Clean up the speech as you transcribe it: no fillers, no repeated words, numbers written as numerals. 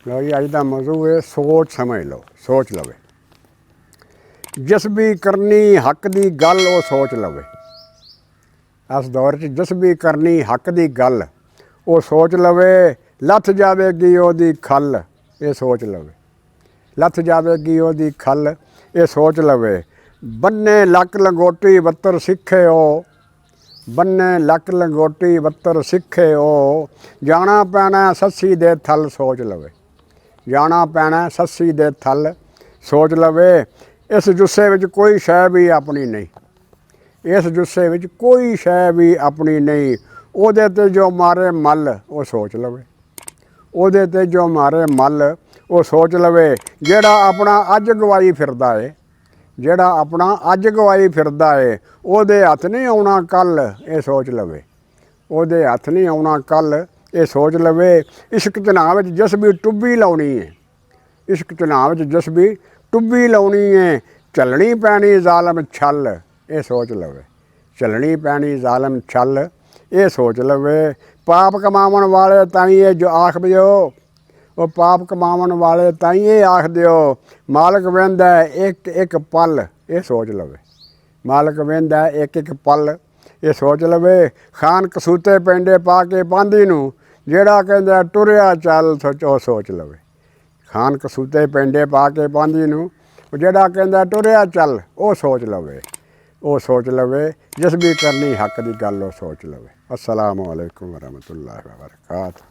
लो जी अज का मौजू है सोच समझ लो, सोच लवे। जिस भी करनी हक की गल वो सोच लवे। इस दौर च जिस भी करनी हक की गल वो सोच लवे। लथ जाएगी ओदी खल ये सोच लवे। लथ जाएगी ओदी खल ये सोच लवे। बन्ने लक लंगोटी बत्तर सिखे ओ, बन्ने लक लंगोटी बत्तर सिखे ओ। जाना पैना सस्सी दे थल सोच लवे। जाना पैना सस्सी दे थल सोच लवे। इस जुस्से विच कोई शै भी अपनी नहीं, इस जुस्से विच कोई शै भी अपनी नहीं। ओहदे ते जो मारे मल वो सोच लवे। ओहदे ते जो मारे मल वो सोच लवे। जेड़ा अपना अज गवाई फिरदा है, जेड़ा अपना अज गवाई फिरदा है ओहदे हथ नहीं आउणा कल ये सोच लवे। ओहदे हथ नहीं आउणा कल ये सोच लवे। इश्क चनाव विच जिस भी टुब्बी लाउणी है, इश्क चनाव विच जिस भी टुब्बी लाउणी है। झलनी पैनी जालम छल ये सोच लवे। झलनी पैनी जालम छल ये सोच लवे। पाप कमावन वाले ताईं जो आख दिओ, वो पाप कमावन वाले ताईं आख दिओ। मालक वेंदा एक एक पल ये सोच लवे। मालक वेंदा एक एक पल ये सोच लवे। खान कसूते पेंडे पा के पांदी नूं जेड़ा कहंदा टुरिया चल सोचो सोच लवे। खान कसूते पेंडे पा के पांदी नूं जेड़ा कहंदा टुरिया चल वो सोच लवे। वो सोच लवे। जिस भी करनी हक की गल वो सोच लवे। अस्सलामु अलैकुम वरहमतुल्लाहि व बरकातहू।